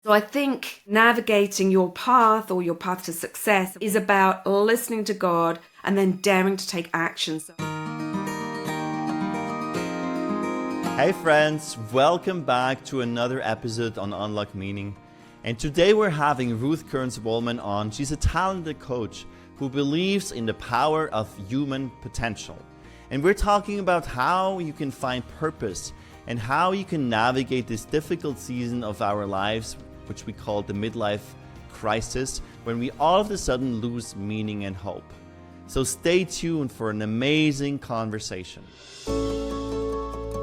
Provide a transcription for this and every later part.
So I think navigating your path or your path to success is about listening to God and then daring to take action. Hey friends, welcome back to another episode on Unlock Meaning. And today we're having Ruth Kearns Wollmann on. She's a talented coach who believes in the power of human potential. And we're talking about how you can find purpose and how you can navigate this difficult season of our lives, which we call the midlife crisis, when we all of a sudden lose meaning and hope. So stay tuned for an amazing conversation.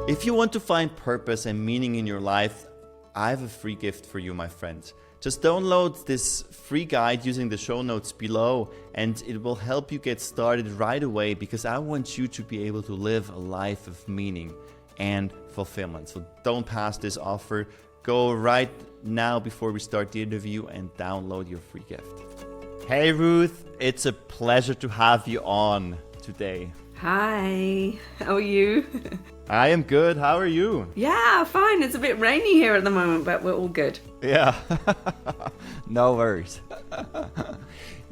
If you want to find purpose and meaning in your life, I have a free gift for you, my friend. Just download this free guide using the show notes below, and it will help you get started right away, because I want you to be able to live a life of meaning and fulfillment. So don't pass this offer. Go right now before we start the interview and download your free gift. Hey Ruth, it's a pleasure to have you on today. Hi, how are you? I am good. How are you? Yeah, fine. It's a bit rainy here at the moment, but we're all good. Yeah, no worries.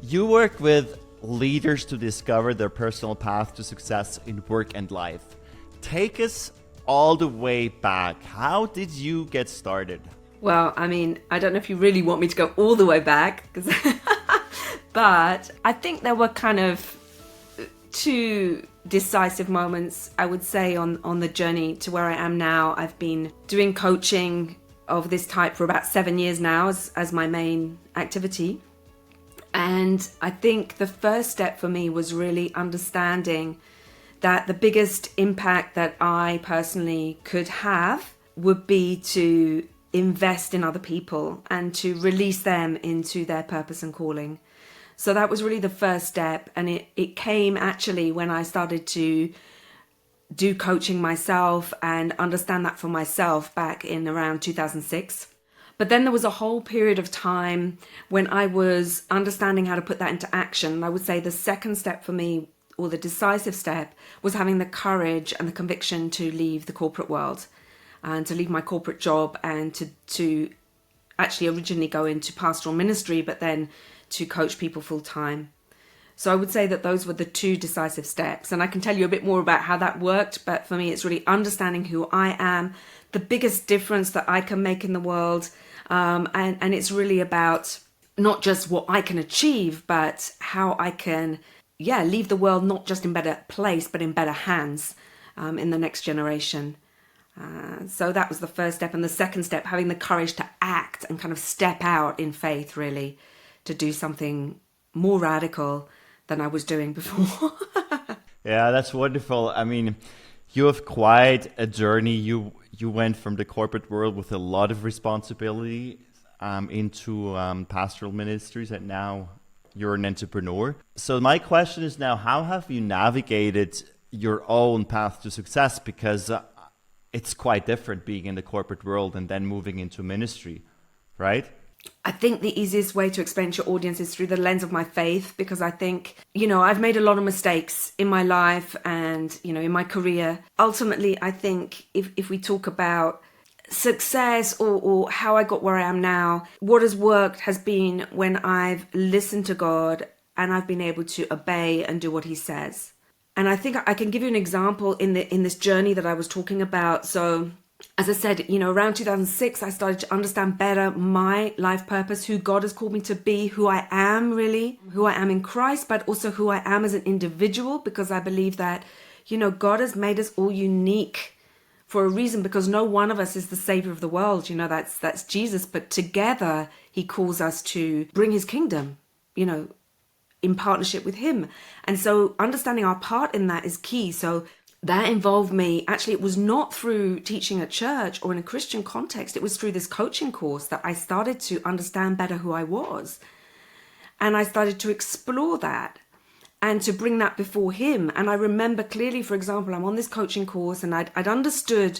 You work with leaders to discover their personal path to success in work and life. Take us all the way back. How did you get started? Well, I mean, I don't know if you really want me to go all the way back, but I think there were kind of two decisive moments, I would say, on the journey to where I am now. I've been doing coaching of this type for about 7 years now as my main activity. And I think the first step for me was really understanding that the biggest impact that I personally could have would be to invest in other people and to release them into their purpose and calling. So that was really the first step. And it came actually when I started to do coaching myself and understand that for myself back in around 2006. But then there was a whole period of time when I was understanding how to put that into action. And I would say the second step for me, or the decisive step, was having the courage and the conviction to leave the corporate world and to leave my corporate job and to actually originally go into pastoral ministry, but then to coach people full time. So I would say that those were the two decisive steps. And I can tell you a bit more about how that worked. But for me, it's really understanding who I am, the biggest difference that I can make in the world. And it's really about not just what I can achieve, but how I can leave the world not just in better place, but in better hands in the next generation. So that was the first step. And the second step, having the courage to act and kind of step out in faith, really, to do something more radical than I was doing before. Yeah, that's wonderful. I mean, you have quite a journey. You went from the corporate world with a lot of responsibility into pastoral ministries, and now you're an entrepreneur. So my question is now, how have you navigated your own path to success? Because it's quite different being in the corporate world and then moving into ministry, right? I think the easiest way to explain to your audience is through the lens of my faith, because I think, I've made a lot of mistakes in my life and, in my career. Ultimately, I think if we talk about success or how I got where I am now, what has worked has been when I've listened to God and I've been able to obey and do what he says. And I think I can give you an example in this journey that I was talking about. So as I said, around 2006, I started to understand better my life purpose, who God has called me to be, who I am really, who I am in Christ, but also who I am as an individual, because I believe that, God has made us all unique for a reason, because no one of us is the savior of the world. That's Jesus. But together, he calls us to bring his kingdom, in partnership with him. And so understanding our part in that is key. So that involved me, actually, it was not through teaching at church or in a Christian context. It was through this coaching course that I started to understand better who I was. And I started to explore that and to bring that before him. And I remember clearly, for example, I'm on this coaching course and I'd understood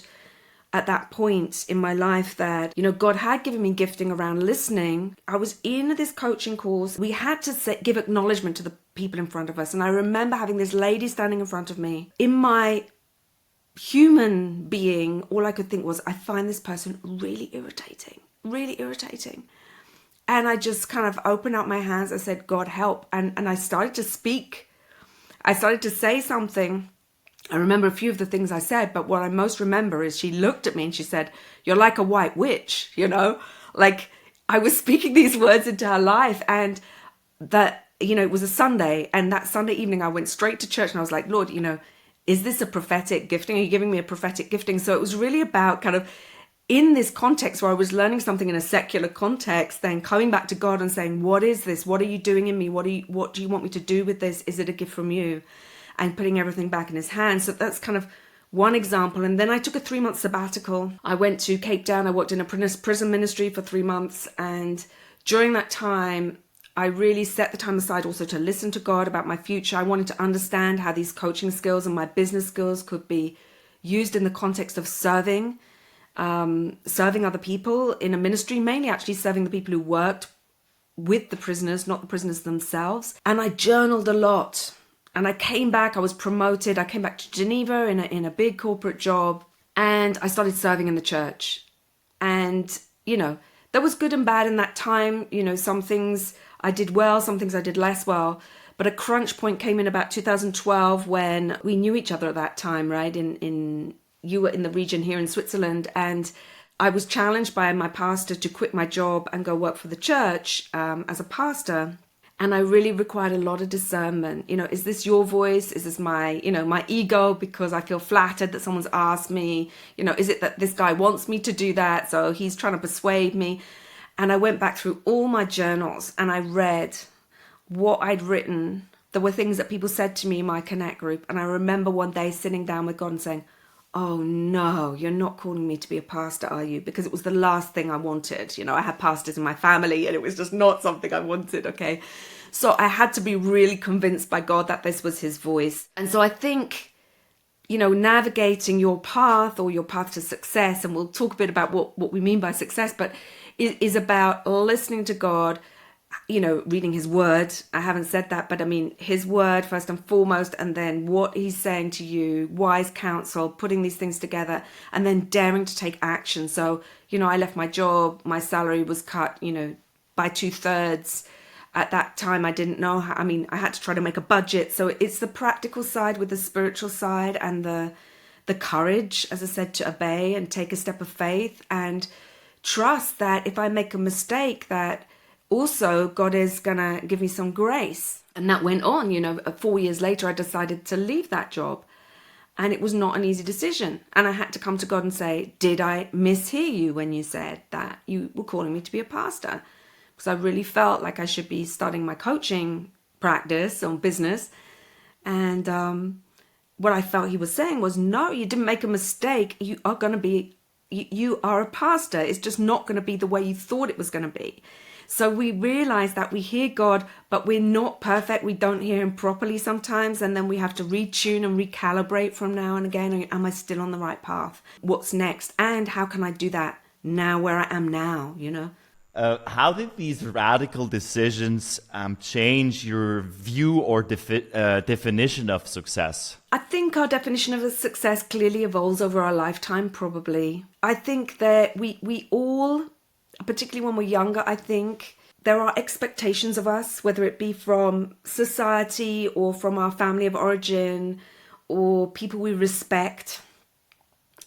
at that point in my life that, God had given me gifting around listening. I was in this coaching course. We had to give acknowledgement to the people in front of us. And I remember having this lady standing in front of me. In my human being, all I could think was, I find this person really irritating. really irritating. And I just kind of opened up my hands. I said, God, help. And I started to speak. I started to say something. I remember a few of the things I said, but what I most remember is she looked at me and she said, you're like a white witch, like I was speaking these words into her life. And that, it was a Sunday, and that Sunday evening I went straight to church and I was like, Lord, is this a prophetic gifting? Are you giving me a prophetic gifting? So it was really about kind of in this context where I was learning something in a secular context, then coming back to God and saying, what is this? What are you doing in me? What do you want me to do with this? Is it a gift from you? And putting everything back in his hands. So that's kind of one example. And then I took a 3-month sabbatical. I went to Cape Town. I worked in a prison ministry for 3 months. And during that time, I really set the time aside also to listen to God about my future. I wanted to understand how these coaching skills and my business skills could be used in the context of serving other people in a ministry, mainly actually serving the people who worked with the prisoners, not the prisoners themselves. And I journaled a lot. And I came back, I was promoted. I came back to Geneva in a big corporate job, and I started serving in the church. And, there was good and bad in that time. Some things I did well, some things I did less well. But a crunch point came in about 2012 when we knew each other at that time, right? You were in the region here in Switzerland, and I was challenged by my pastor to quit my job and go work for the church as a pastor. And I really required a lot of discernment. Is this your voice? Is this my ego because I feel flattered that someone's asked me? Is it that this guy wants me to do that, so he's trying to persuade me? And I went back through all my journals and I read what I'd written. There were things that people said to me in my Connect group. And I remember one day sitting down with God and saying, oh no, you're not calling me to be a pastor, are you? Because it was the last thing I wanted. I had pastors in my family and it was just not something I wanted, okay? So I had to be really convinced by God that this was his voice. And so I think, navigating your path or your path to success, and we'll talk a bit about what we mean by success, but it is about listening to God, reading his word. I haven't said that, but I mean his word first and foremost, and then what he's saying to you, wise counsel, putting these things together, and then daring to take action. So, I left my job, my salary was cut, by 2/3. At that time, I didn't know how, I had to try to make a budget. So it's the practical side with the spiritual side, and the courage, as I said, to obey and take a step of faith and trust that if I make a mistake, that also God is going to give me some grace. And that went on, 4 years later, I decided to leave that job. And it was not an easy decision. And I had to come to God and say, did I mishear you when you said that you were calling me to be a pastor? Because I really felt like I should be starting my coaching practice on business. And what I felt he was saying was, no, you didn't make a mistake. You are a pastor. It's just not going to be the way you thought it was going to be. So we realize that we hear God, but we're not perfect. We don't hear him properly sometimes. And then we have to retune and recalibrate from now and again. Am I still on the right path? What's next? And how can I do that now where I am now, How did these radical decisions change your view or definition of success? I think our definition of success clearly evolves over our lifetime, probably. I think that we all, particularly when we're younger, I think there are expectations of us, whether it be from society or from our family of origin or people we respect.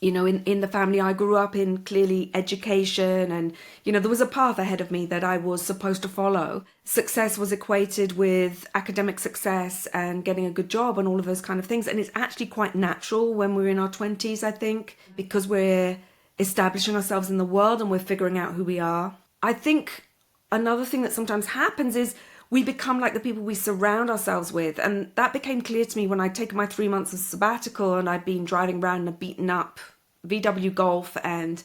In the family I grew up in, clearly education, and, there was a path ahead of me that I was supposed to follow. Success was equated with academic success and getting a good job and all of those kind of things. And it's actually quite natural when we're in our 20s, I think, because we're establishing ourselves in the world and we're figuring out who we are. I think another thing that sometimes happens is we become like the people we surround ourselves with. And that became clear to me when I'd taken my 3 months of sabbatical and I'd been driving around in a beaten up VW Golf and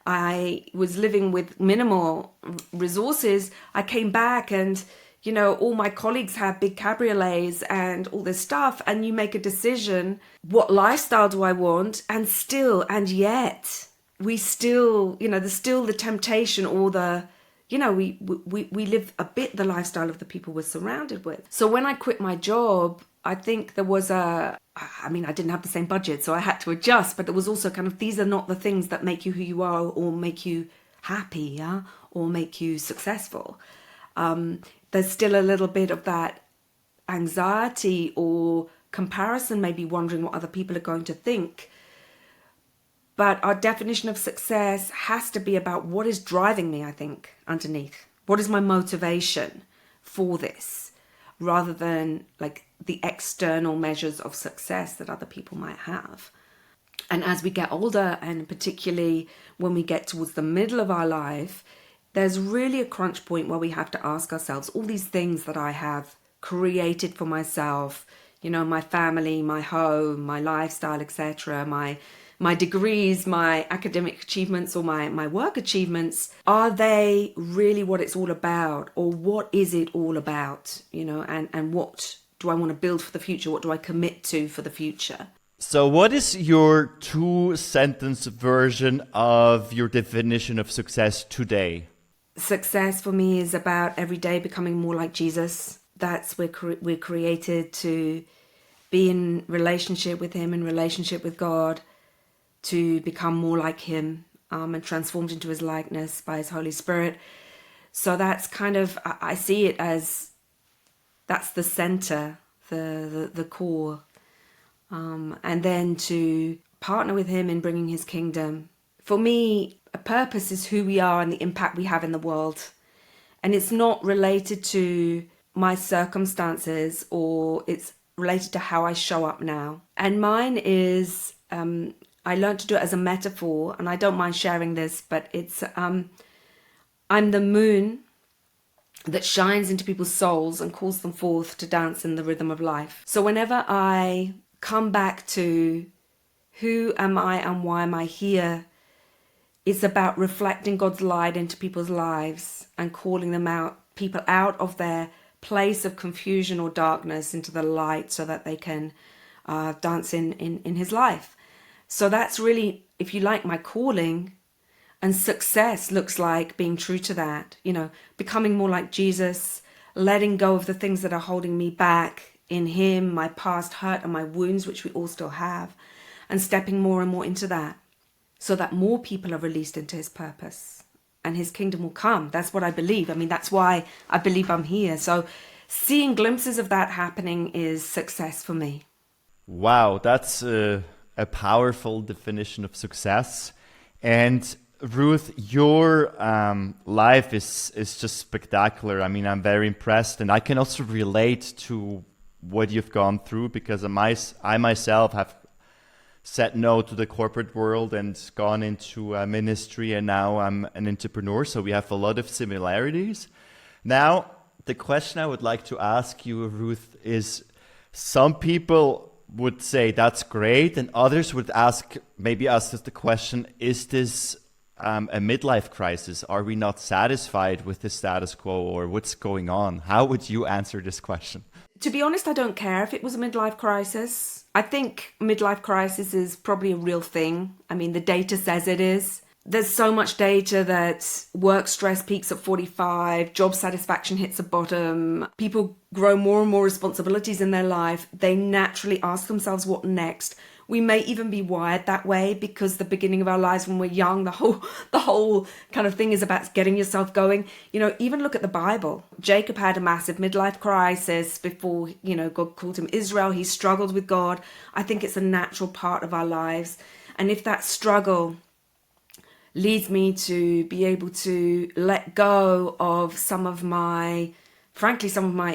I was living with minimal resources. I came back and, all my colleagues had big cabriolets and all this stuff. And you make a decision, what lifestyle do I want? And yet we still, there's still the temptation or the, we live a bit the lifestyle of the people we're surrounded with. So when I quit my job, I think there was I didn't have the same budget, so I had to adjust, but there was also kind of, these are not the things that make you who you are or make you happy, yeah, or make you successful. There's still a little bit of that anxiety or comparison, maybe wondering what other people are going to think. But our definition of success has to be about what is driving me, I think, underneath. What is my motivation for this, rather than like the external measures of success that other people might have. And as we get older, and particularly when we get towards the middle of our life, there's really a crunch point where we have to ask ourselves, all these things that I have created for myself, you know, my family, my home, my lifestyle, etc., my degrees, my academic achievements, or my work achievements, are they really what it's all about? Or what is it all about? You know, and what do I want to build for the future? What do I commit to for the future? So what is your 2-sentence version of your definition of success today? Success for me is about every day becoming more like Jesus. That's we're created to be in relationship with him, in relationship with God, to become more like him, and transformed into his likeness by his Holy Spirit. So that's kind of, I see it as, that's the center, the core. And then to partner with him in bringing his kingdom. For me, a purpose is who we are and the impact we have in the world. And it's not related to my circumstances, or it's related to how I show up now. And mine is, I learned to do it as a metaphor, and I don't mind sharing this, but it's, I'm the moon that shines into people's souls and calls them forth to dance in the rhythm of life. So whenever I come back to who am I and why am I here, it's about reflecting God's light into people's lives and calling them out, people out of their place of confusion or darkness into the light, so that they can dance in his life. So that's really, if you like, my calling. And success looks like being true to that, you know, becoming more like Jesus, letting go of the things that are holding me back in him, my past hurt and my wounds, which we all still have, and stepping more and more into that, so that more people are released into his purpose and his kingdom will come. That's what I believe. I mean, that's why I believe I'm here. So seeing glimpses of that happening is success for me. Wow, that's a powerful definition of success. And Ruth, your life is just spectacular. I mean, I'm very impressed, and I can also relate to what you've gone through, because I myself have said no to the corporate world and gone into ministry, and now I'm an entrepreneur, so we have a lot of similarities. Now, the question I would like to ask you, Ruth, is some people would say that's great, and others would maybe ask us the question, is this a midlife crisis? Are we not satisfied with the status quo, or what's going on? How would you answer this question? To be honest, I don't care if it was a midlife crisis. I think midlife crisis is probably a real thing. I mean, the data says it is. There's so much data that work stress peaks at 45, job satisfaction hits a bottom, people grow more and more responsibilities in their life. They naturally ask themselves what next. We may even be wired that way because the beginning of our lives when we're young, the whole kind of thing is about getting yourself going. You know, even look at the Bible. Jacob had a massive midlife crisis before, you know, God called him Israel. He struggled with God. I think it's a natural part of our lives. And if that struggle leads me to be able to let go of some of my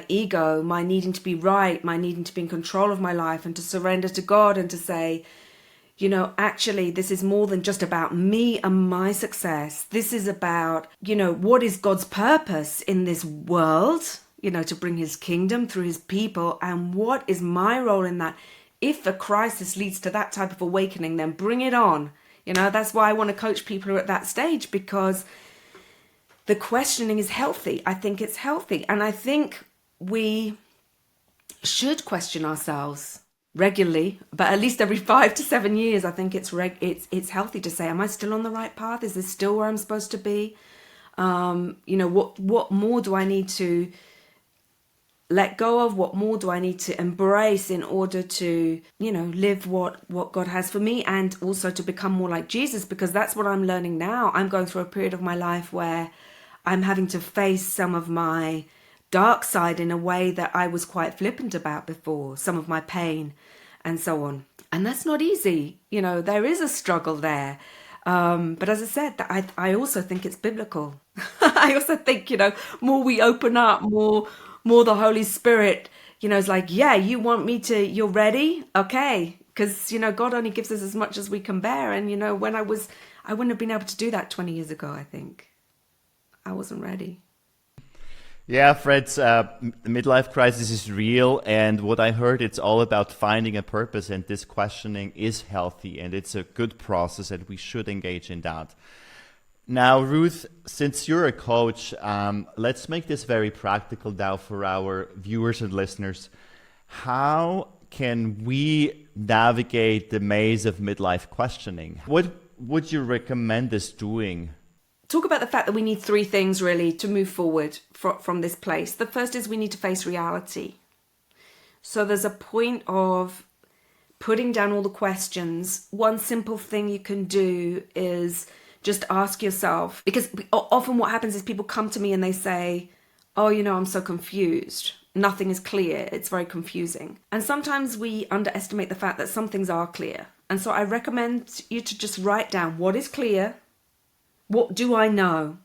ego, my needing to be right, my needing to be in control of my life, and to surrender to God and to say, you know, actually, this is more than just about me and my success. This is about, you know, what is God's purpose in this world, you know, to bring his kingdom through his people, and what is my role in that? If a crisis leads to that type of awakening, then bring it on. You know, that's why I want to coach people who are at that stage, because the questioning is healthy. I think it's healthy. And I think we should question ourselves regularly, but at least every 5 to 7 years. I think it's healthy to say, am I still on the right path? Is this still where I'm supposed to be? You know, what more do I need to let go of? What more do I need to embrace in order to, live what God has for me, and also to become more like Jesus? Because that's what I'm learning now. I'm going through a period of my life where I'm having to face some of my dark side in a way that I was quite flippant about before, some of my pain and so on. And that's not easy. There is a struggle there. But as I said, I also think it's biblical. I also think, more we open up, more the Holy Spirit, is like, yeah, you want me to, you're ready? Okay. Because, God only gives us as much as we can bear. And, when I wouldn't have been able to do that 20 years ago, I think. I wasn't ready. Yeah, Fred's midlife crisis is real, and what I heard, it's all about finding a purpose, and this questioning is healthy, and it's a good process, and we should engage in that. Now, Ruth, since you're a coach, let's make this very practical now for our viewers and listeners. How can we navigate the maze of midlife questioning? What would you recommend us doing? Talk about the fact that we need three things really to move forward from this place. The first is we need to face reality. So there's a point of putting down all the questions. One simple thing you can do is just ask yourself, because often what happens is people come to me and they say, oh, I'm so confused. Nothing is clear. It's very confusing. And sometimes we underestimate the fact that some things are clear. And so I recommend you to just write down what is clear. What do I know?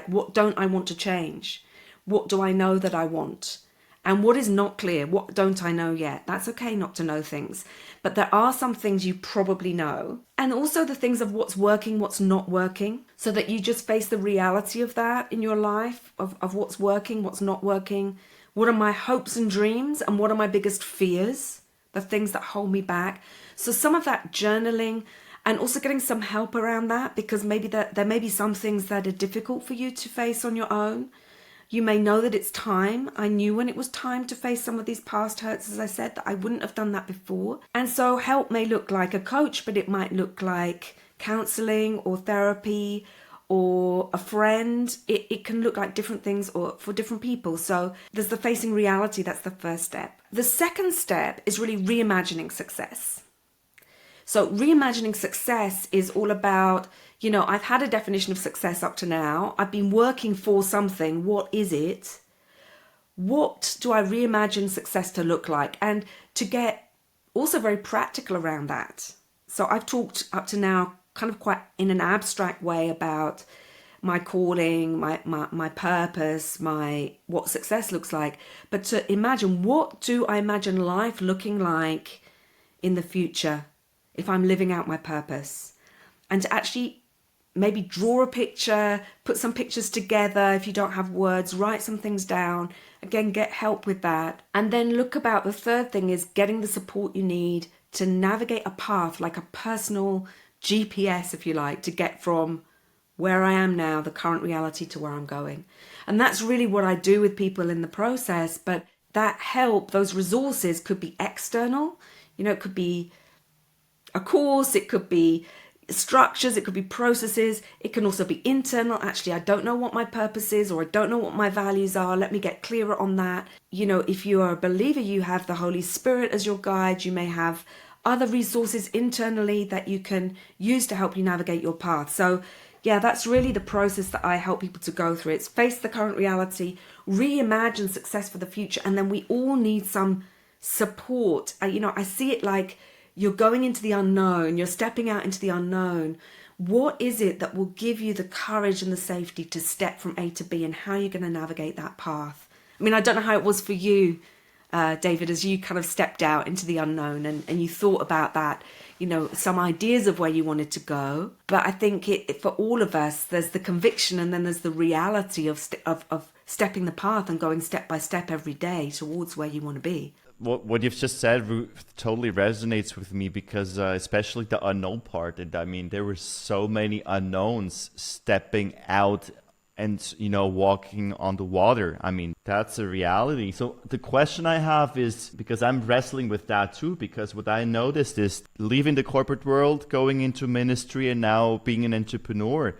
What don't I want to change? What do I know that I want? And what is not clear? What don't I know yet? That's okay not to know things. But there are some things you probably know. And also the things of what's working, what's not working. So that you just face the reality of that in your life, of what's working, what's not working. What are my hopes and dreams? And what are my biggest fears? The things that hold me back. So some of that journaling, and also getting some help around that, because maybe there may be some things that are difficult for you to face on your own. You may know that it's time. I knew when it was time to face some of these past hurts, as I said, that I wouldn't have done that before. And so help may look like a coach, but it might look like counseling or therapy or a friend. It can look like different things or for different people. So there's the facing reality. That's the first step. The second step is really reimagining success. So reimagining success is all about, I've had a definition of success up to now. I've been working for something. What is it? What do I reimagine success to look like? And to get also very practical around that. So I've talked up to now kind of quite in an abstract way about my calling, my purpose, what success looks like. But to imagine, what do I imagine life looking like in the future if I'm living out my purpose? And to actually maybe draw a picture, put some pictures together. If you don't have words, write some things down. Again, get help with that. And then look about, the third thing is getting the support you need to navigate a path, like a personal GPS, if you like, to get from where I am now, the current reality, to where I'm going. And that's really what I do with people in the process. But that help, those resources could be external. It could be a course, it could be structures, it could be processes, it can also be internal. Actually, I don't know what my purpose is, or I don't know what my values are. Let me get clearer on that. If you are a believer, you have the Holy Spirit as your guide. You may have other resources internally that you can use to help you navigate your path. So yeah, that's really the process that I help people to go through. It's face the current reality, reimagine success for the future, and then we all need some support. I see it like you're going into the unknown, you're stepping out into the unknown. What is it that will give you the courage and the safety to step from A to B, and how you're going to navigate that path? I don't know how it was for you, David, as you kind of stepped out into the unknown and you thought about that, some ideas of where you wanted to go. But I think for all of us, there's the conviction, and then there's the reality of stepping the path and going step by step every day towards where you want to be. What you've just said, Ruth, totally resonates with me, because especially the unknown part. And there were so many unknowns stepping out and, walking on the water. That's a reality. So the question I have is, because I'm wrestling with that too, because what I noticed is leaving the corporate world, going into ministry, and now being an entrepreneur,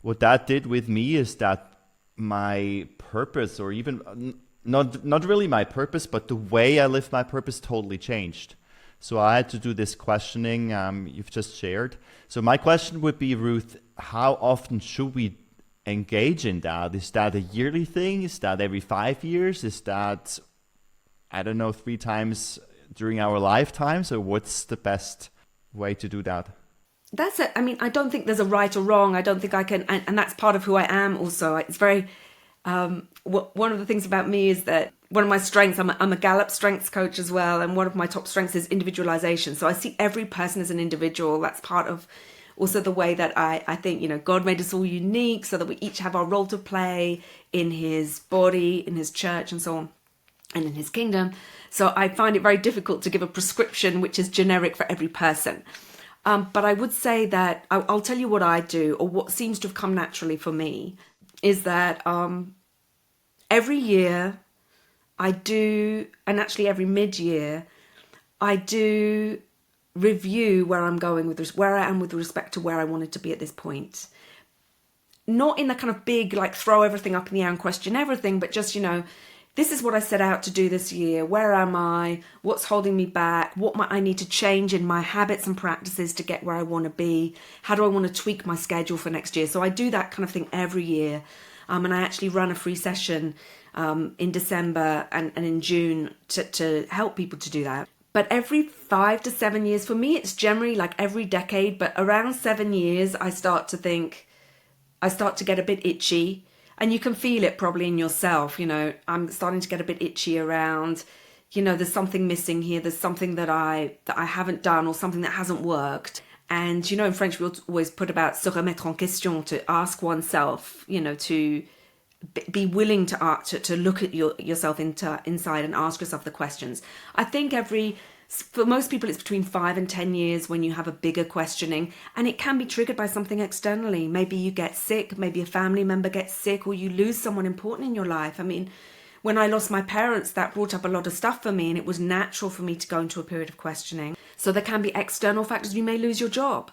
what that did with me is that my purpose, or even not really my purpose, but the way I live my purpose totally changed. So I had to do this questioning you've just shared. So my question would be, Ruth, how often should we engage in that? Is that a yearly thing? Is that every 5 years? Is that, I don't know, 3 times during our lifetime? So what's the best way to do that? That's it. I mean, I don't think there's a right or wrong. I don't think I can, and that's part of who I am also. It's very, one of the things about me is that one of my strengths, I'm a Gallup strengths coach as well. And one of my top strengths is individualization. So I see every person as an individual. That's part of also the way that I think, God made us all unique so that we each have our role to play in his body, in his church and so on, and in his kingdom. So I find it very difficult to give a prescription which is generic for every person. But I would say that I'll tell you what I do, or what seems to have come naturally for me, is that every year I do, and actually every mid-year, I do review where I'm going where I am with respect to where I wanted to be at this point. Not in the kind of big, like throw everything up in the air and question everything, but just, this is what I set out to do this year. Where am I? What's holding me back? What might I need to change in my habits and practices to get where I want to be? How do I want to tweak my schedule for next year? So I do that kind of thing every year. And I actually run a free session in December and in June to help people to do that. But every 5 to 7 years, for me, it's generally like every decade, but around 7 years, I start to get a bit itchy. And you can feel it probably in yourself, I'm starting to get a bit itchy around, there's something missing here. There's something that I haven't done, or something that hasn't worked. And, in French, we always put about se remettre en question, to ask oneself, to be willing to look at yourself inside and ask yourself the questions. I think for most people, it's between 5 and 10 years when you have a bigger questioning, and it can be triggered by something externally. Maybe you get sick, maybe a family member gets sick, or you lose someone important in your life. I mean, when I lost my parents, that brought up a lot of stuff for me, and it was natural for me to go into a period of questioning. So there can be external factors. You may lose your job.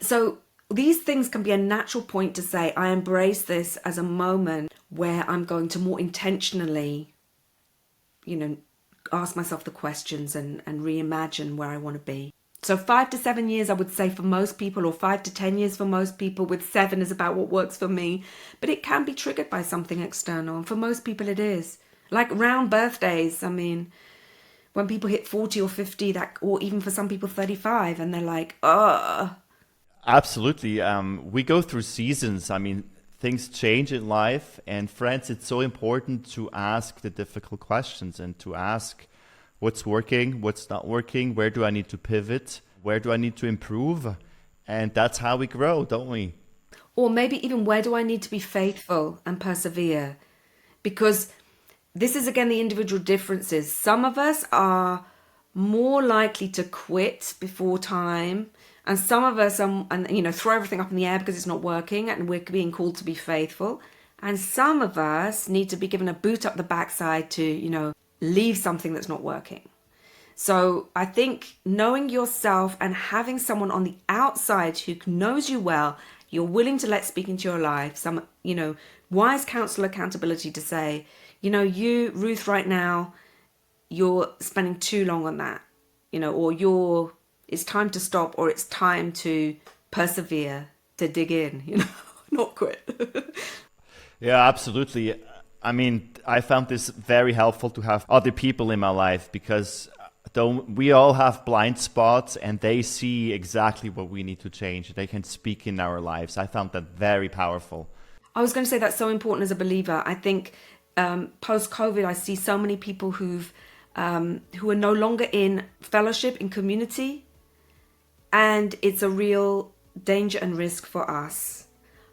So these things can be a natural point to say, I embrace this as a moment where I'm going to more intentionally, ask myself the questions and reimagine where I want to be. So 5 to 7 years, I would say, for most people, or 5 to 10 years for most people, with 7 is about what works for me. But it can be triggered by something external. And for most people, it is. Like round birthdays. I mean, when people hit 40 or 50, or even for some people 35, and they're like, ugh. Absolutely. We go through seasons. I mean, things change in life, and friends, it's so important to ask the difficult questions and to ask what's working, what's not working, where do I need to pivot, where do I need to improve, and that's how we grow, don't we? Or maybe even, where do I need to be faithful and persevere? Because this is, again, the individual differences. Some of us are more likely to quit before time, and some of us throw everything up in the air because it's not working, and we're being called to be faithful. And some of us need to be given a boot up the backside to, leave something that's not working. So I think knowing yourself and having someone on the outside who knows you well, you're willing to let speak into your life, some, wise counsel, accountability to say, you, Ruth, right now, you're spending too long on that, or it's time to stop, or it's time to persevere, to dig in, not quit. Yeah, absolutely. I mean, I found this very helpful to have other people in my life, because we all have blind spots, and they see exactly what we need to change. They can speak in our lives. I found that very powerful. I was going to say that's so important as a believer. I think post-COVID, I see so many people who are no longer in fellowship, in community, and it's a real danger and risk for us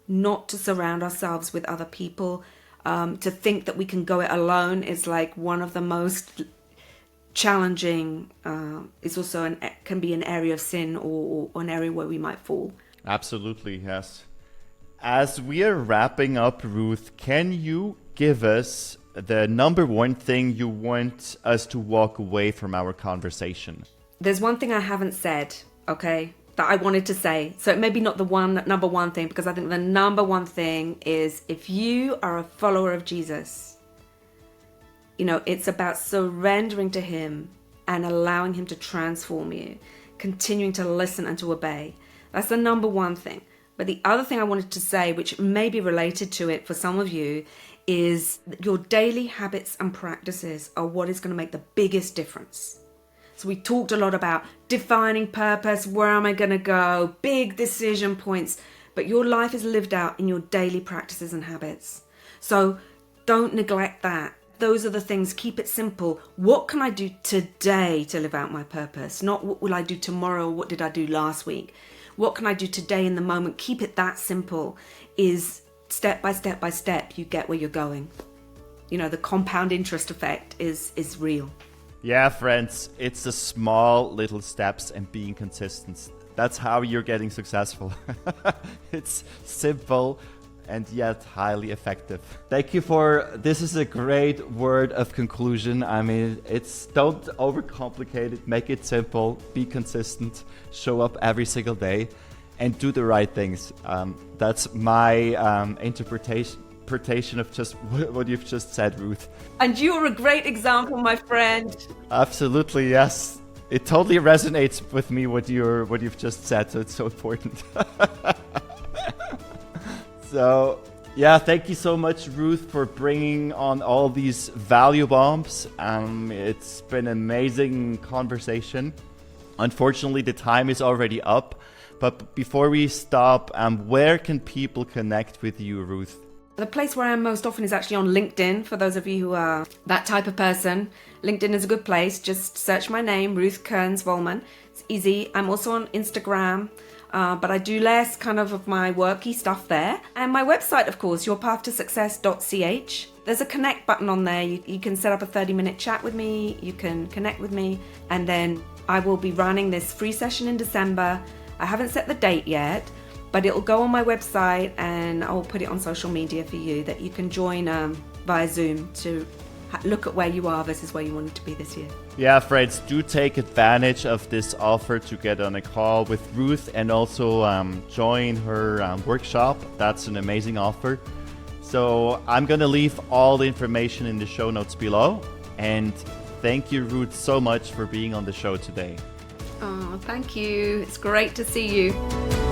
not to surround ourselves with other people. To think that we can go it alone is like one of the most challenging. It's also can be an area of sin, or an area where we might fall. Absolutely, yes. As we are wrapping up, Ruth, can you give us the number one thing you want us to walk away from our conversation? There's one thing I haven't said, okay, that I wanted to say. So it may be not the number one thing, because I think the number one thing is, if you are a follower of Jesus, It's about surrendering to him and allowing him to transform you, continuing to listen and to obey. That's the number one thing. But the other thing I wanted to say, which may be related to it for some of you, is that your daily habits and practices are what is going to make the biggest difference. So we talked a lot about defining purpose, where am I going to go, big decision points, but your life is lived out in your daily practices and habits. So don't neglect that. Those are the things. Keep it simple. What can I do today to live out my purpose? Not what will I do tomorrow, what did I do last week? What can I do today in the moment? Keep it that simple. Is step by step by step, you get where you're going. The compound interest effect is real. Yeah, friends, it's the small little steps and being consistent. That's how you're getting successful. It's simple and yet highly effective. Thank you this is a great word of conclusion. I mean, don't overcomplicate it, make it simple, be consistent, show up every single day and do the right things. That's my interpretation of just what you've just said, Ruth. And you're a great example, my friend. Absolutely, yes. It totally resonates with me what you've just said, so it's so important. So, yeah, thank you so much, Ruth, for bringing on all these value bombs. It's been an amazing conversation. Unfortunately, the time is already up. But before we stop, where can people connect with you, Ruth? The place where I am most often is actually on LinkedIn, for those of you who are that type of person. LinkedIn is a good place. Just search my name, Ruth Kearns Wollmann. It's easy. I'm also on Instagram, but I do less kind of my worky stuff there. And my website, of course, yourpathtosuccess.ch. There's a connect button on there. You can set up a 30-minute chat with me. You can connect with me. And then I will be running this free session in December. I haven't set the date yet, but it'll go on my website and I'll put it on social media for you that you can join via Zoom to look at where you are versus where you wanted to be this year. Yeah, friends, do take advantage of this offer to get on a call with Ruth and also join her workshop. That's an amazing offer. So I'm going to leave all the information in the show notes below. And thank you, Ruth, so much for being on the show today. Oh, thank you. It's great to see you.